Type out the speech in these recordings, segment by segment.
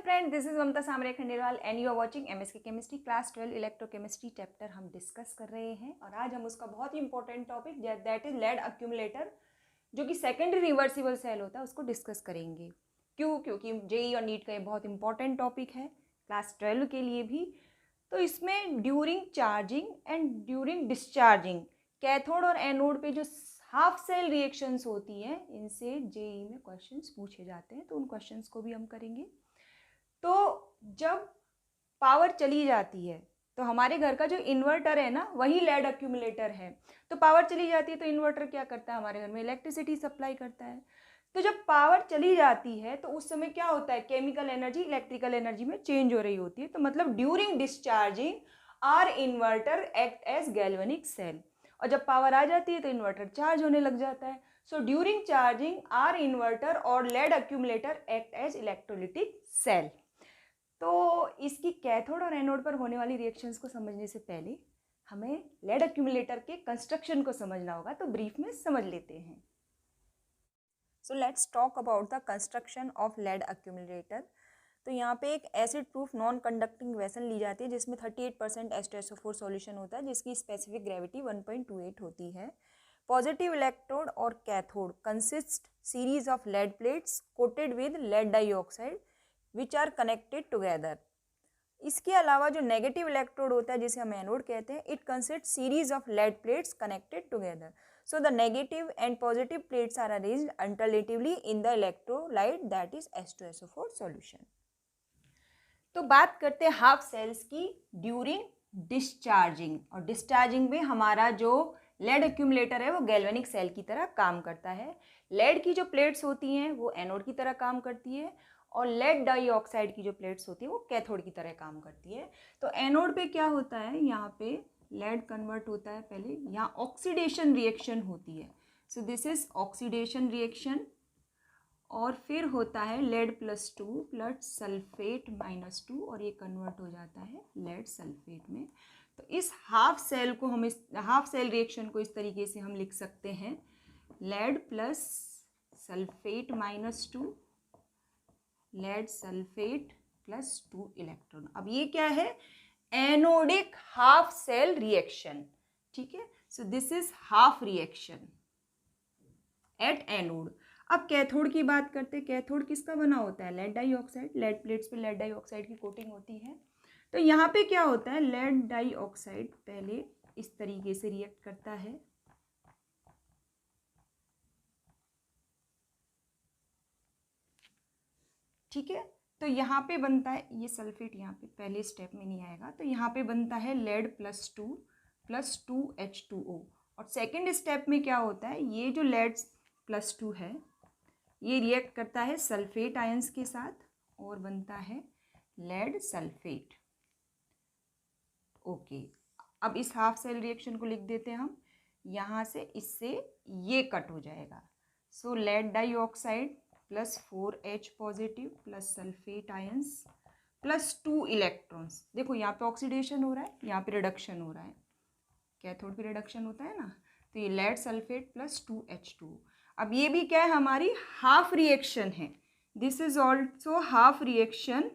Friend, this is Mamta Samre Khandelwal and you are watching MSK chemistry class 12 electrochemistry chapter हम discuss कर रहे हैं। और आज हम उसका बहुत ही important topic that is lead accumulator, जो कि सेकेंडरी रिवर्सिबल सेल होता है, उसको डिस्कस करेंगे। क्योंकि जेई और नीट का ये बहुत इंपॉर्टेंट टॉपिक है क्लास 12 के लिए भी। तो इसमें during charging and during discharging cathode और एनोड पे जो हाफ सेल रिएक्शंस होती हैं, इनसे जेई में क्वेश्चंस पूछे जाते हैं, तो उन क्वेश्चंस को भी हम करेंगे। तो जब पावर चली जाती है तो हमारे घर का जो इन्वर्टर है ना, वही लेड अक्यूमुलेटर है। तो पावर चली जाती है तो इन्वर्टर क्या करता है, हमारे घर में इलेक्ट्रिसिटी सप्लाई करता है। तो जब पावर चली जाती है तो उस समय क्या होता है, केमिकल एनर्जी इलेक्ट्रिकल एनर्जी में चेंज हो रही होती है। तो मतलब during discharging are inverter act as galvanic cell, और जब पावर आ जाती है तो इन्वर्टर चार्ज होने लग जाता है। So during charging or inverter और lead accumulator act as electrolytic cell. तो इसकी कैथोड और एनोड पर होने वाली रिएक्शंस को समझने से पहले हमें लेड अक्यूमुलेटर के कंस्ट्रक्शन को समझना होगा, तो ब्रीफ में समझ लेते हैं। So let's talk about the construction of lead accumulator. तो यहाँ पे एक acid proof non conducting vessel ली जाती है जिसमें 38% H2SO4 सॉल्यूशन होता है, जिसकी स्पेसिफिक ग्रेविटी 1.28 होती है। पॉजिटिव इलेक्ट्रोड और cathode consist series of lead plates coated with lead dioxide which are connected together. इसके अलावा जो नेगेटिव इलेक्ट्रोड होता है जिसे हम एनोड कहते हैं, it consist series of lead plates connected together. So the negative and positive plates are arranged alternatively in the electrolyte that is H2SO4 solution. तो बात करते हैं हाफ सेल्स की ड्यूरिंग डिस्चार्जिंग। और डिस्चार्जिंग में हमारा जो लेड एक्यूमुलेटर है वो गैल्वेनिक सेल की तरह काम करता है। लेड की जो प्लेट्स होती हैं वो एनोड की तरह काम करती है, और लेड डाइऑक्साइड की जो प्लेट्स होती है वो कैथोड की तरह काम करती है। तो एनोड पे क्या होता है, यहाँ पे लेड कन्वर्ट होता है, पहले यहाँ ऑक्सीडेशन रिएक्शन होती है। So this is oxidation reaction, और फिर होता है लेड +2 प्लस सल्फेट -2, और ये कन्वर्ट हो जाता है लेड सल्फेट में। तो इस हाफ सेल को हम, इस हाफ सेल रिएक्शन को इस तरीके से हम लिख सकते हैं, lead plus sulphate -2, lead sulphate +2 electron. अब ये क्या है, एनोडिक हाफ सेल रिएक्शन। ठीक है, so this is half reaction at anode. अब कैथोड की बात करते हैं। कैथोड किसका बना होता है, लेड डाइऑक्साइड। लेड प्लेट्स पे लेड डाइऑक्साइड की कोटिंग होती है। तो यहाँ पे क्या होता है, लेड डाइऑक्साइड पहले इस तरीके से रिएक्ट करता है, ठीक है। तो यहाँ पे बनता है, ये सल्फेट यहाँ पे पहले स्टेप में नहीं आएगा, तो यहाँ पे बनता है लेड +2 + 2H2O। और सेकेंड स्टेप में क्या होता है, ये जो लेड +2 है ये रिएक्ट करता है सल्फेट आयंस के साथ और बनता है लेड सल्फेट। ओके, अब इस हाफ सेल रिएक्शन को लिख देते हैं हम, यहाँ से इससे ये कट हो जाएगा। So lead dioxide +4H positive plus sulphate ions +2 electrons. देखो यहाँ पे ऑक्सीडेशन हो रहा है, यहाँ पे रिडक्शन हो रहा है, कैथोड पे रिडक्शन होता है ना। तो ये लेड सल्फेट +2H2। अब ये भी क्या है, हमारी हाफ रिएक्शन है। This is also half reaction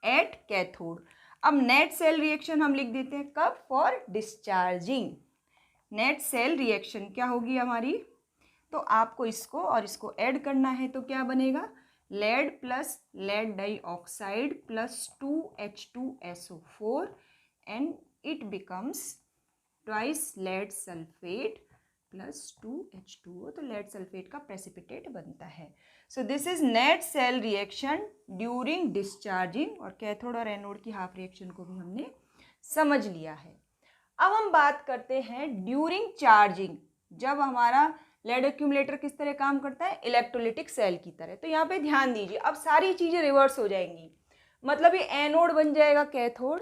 at cathode. अब नेट सेल रिएक्शन हम लिख देते हैं कब, for discharging. Net cell reaction क्या होगी हमारी, तो आपको इसको और इसको ऐड करना है, तो क्या बनेगा, lead plus lead dioxide +2H2SO4 and it becomes twice lead sulphate +2H2O। तो लेड सल्फेट का प्रेसिपिटेट बनता है। So this is net cell reaction during discharging. और कैथोड और एनोड की हाफ रिएक्शन को भी हमने समझ लिया है। अब हम बात करते हैं ड्यूरिंग चार्जिंग, जब हमारा लेड एक्यूमुलेटर किस तरह काम करता है, इलेक्ट्रोलिटिक सेल की तरह। तो यहाँ पे ध्यान दीजिए, अब सारी चीज़ें रिवर्स हो जाएंगी। मतलब ये एनोड बन जाएगा कैथोड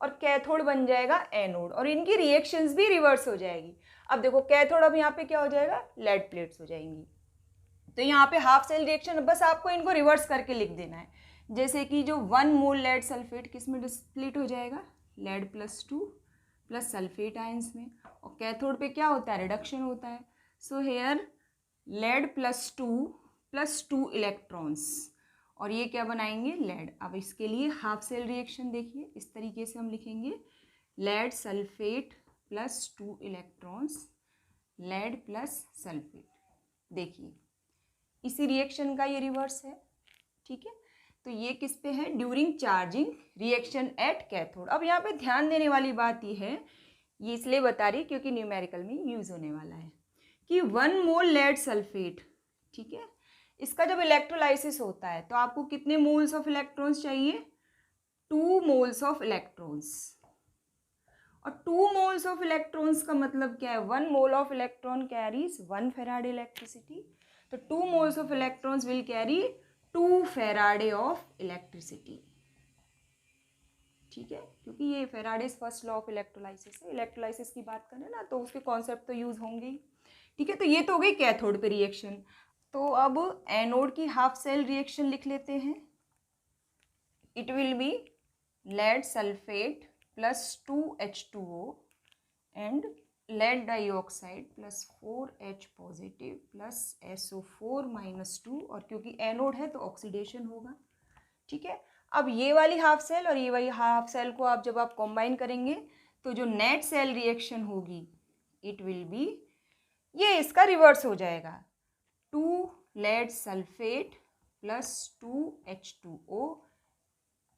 और कैथोड बन जाएगा एनोड, और इनकी रिएक्शंस भी रिवर्स हो जाएगी। अब देखो कैथोड, अब यहाँ पे क्या हो जाएगा, लेड प्लेट्स हो जाएंगी। तो यहाँ पे हाफ सेल रिएक्शन, बस आपको इनको रिवर्स करके लिख देना है। जैसे कि जो 1 मोल लेड सल्फेट किस में स्प्लिट हो जाएगा, लेड +2 प्लस सल्फेट आयंस में, और कैथोड पे क्या होता है, रिडक्शन होता है। सो हेयर लेड +2 + 2 इलेक्ट्रॉन्स, और ये क्या बनाएंगे, लेड। अब इसके लिए हाफ सेल रिएक्शन देखिए, इस तरीके से हम लिखेंगे, lead sulphate plus 2 electrons, lead plus sulphate. देखिए इसी रिएक्शन का ये रिवर्स है, ठीक है। तो ये किस पे है, during charging reaction at cathode. अब यहाँ पे ध्यान देने वाली बात ये है, ये इसलिए बता रही क्योंकि न्यूमेरिकल में यूज होने वाला है, कि 1 मोल लेड सल्फेट, ठीक है, इसका जब इलेक्ट्रोलाइसिस होता है तो आपको कितने मोल्स ऑफ इलेक्ट्रॉन्स चाहिए, 2 मोल्स ऑफ इलेक्ट्रॉन्स। और 2 मोल्स ऑफ इलेक्ट्रॉन्स का मतलब क्या है, 1 mole of electron carries 1 Faraday electricity. तो 2 moles of electrons will carry 2 Faraday of electricity, ठीक है, क्योंकि ये Faraday's first law of electrolysis है। इलेक्ट्रोलाइसिस की बात करें ना तो उसके कॉन्सेप्ट तो यूज होंगे ही, ठीक है। तो ये तो हो गई कैथोड पे रिएक्शन। तो अब एनोड की हाफ सेल रिएक्शन लिख लेते हैं। It will be lead sulphate plus 2H2O and lead dioxide plus 4H positive plus SO4 minus 2, और क्योंकि एनोड है तो ऑक्सीडेशन होगा, ठीक है। अब ये वाली हाफ सेल और ये वाली हाफ सेल को आप जब आप कॉम्बाइन करेंगे तो जो नेट सेल रिएक्शन होगी, इट विल बी, ये इसका रिवर्स हो जाएगा, 2 lead sulphate plus 2H2O,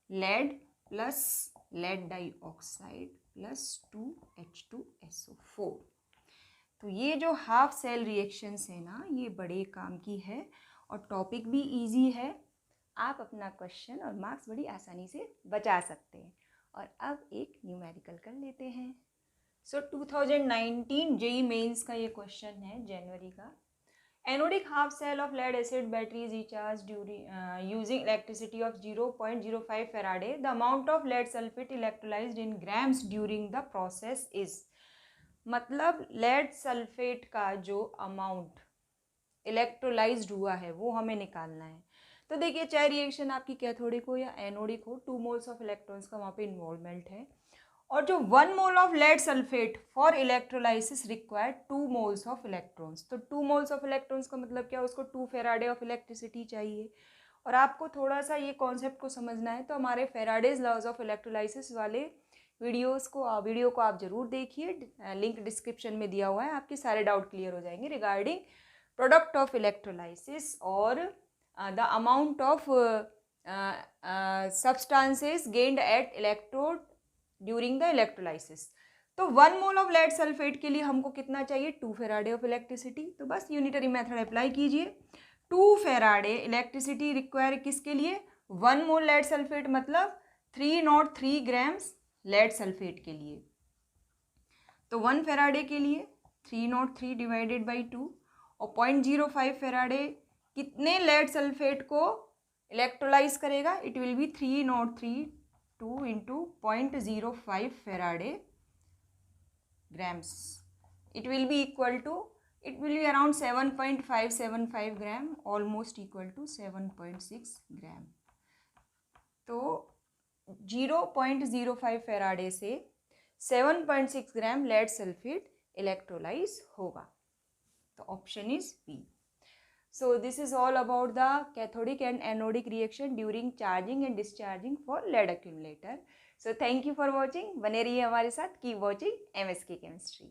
lead plus lead dioxide plus 2H2SO4। तो ये जो हाफ सेल रिएक्शंस है ना, ये बड़े काम की है और टॉपिक भी इजी है। आप अपना क्वेश्चन और मार्क्स बड़ी आसानी से बचा सकते हैं। और अब एक न्यूमेरिकल कर लेते हैं। सो 2019 जेईई मेंस का ये क्वेश्चन है, जनवरी का। Anodic half cell of lead acid battery is recharge during using electricity of 0.05 Faraday. The amount of lead sulphate electrolysed in grams during the process is. मतलब लेड सल्फेट का जो amount electrolysed हुआ है वो हमें निकालना है। तो देखिए, चाहे रिएक्शन आपकी कैथोडिक हो या एनोडिक हो, 2 मोल्स ऑफ इलेक्ट्रॉन्स का वहाँ पे इन्वॉल्वमेंट है। और जो 1 mole of lead sulphate for electrolysis required 2 moles of electrons. तो 2 मोल्स ऑफ इलेक्ट्रॉन्स का मतलब क्या, उसको 2 फेराडे ऑफ इलेक्ट्रिसिटी चाहिए। और आपको थोड़ा सा ये कॉन्सेप्ट को समझना है तो हमारे फेराडेज लॉज ऑफ इलेक्ट्रोलाइसिस वाले वीडियो को आप जरूर देखिए, लिंक डिस्क्रिप्शन में दिया हुआ है, आपके सारे डाउट क्लियर हो जाएंगे रिगार्डिंग प्रोडक्ट ऑफ इलेक्ट्रोलाइसिस और the amount of substances gained at electrode during the electrolysis। तो 1 मोल ऑफ लेड सल्फेट के लिए हमको कितना चाहिए, 2 फेराडे ऑफ इलेक्ट्रिसिटी। तो बस यूनिटरी मेथड अप्लाई कीजिए। 2 फेराडे इलेक्ट्रिसिटी रिक्वायर किसके लिए, 1 मोल लेड सल्फेट मतलब 303 ग्राम्स लेड सल्फेट के लिए। तो 1 फेराडे के लिए 303 डिवाइडेड बाई 2, और 0.05 फेराडे कितने लेड सल्फेट को इलेक्ट्रोलाइज करेगा, it will be 303 2 into 0.05 Faraday grams. It will be equal to, it will be around 7.575 gram, almost equal to 7.6 gram. तो 0.05 फेराडे से 7.6 ग्राम लेड सल्फेट इलेक्ट्रोलाइज होगा। तो option is B. So this is all about the cathodic and anodic reaction during charging and discharging for lead accumulator. So thank you for watching. बने रहिए हमारे साथ, keep watching MSK Chemistry.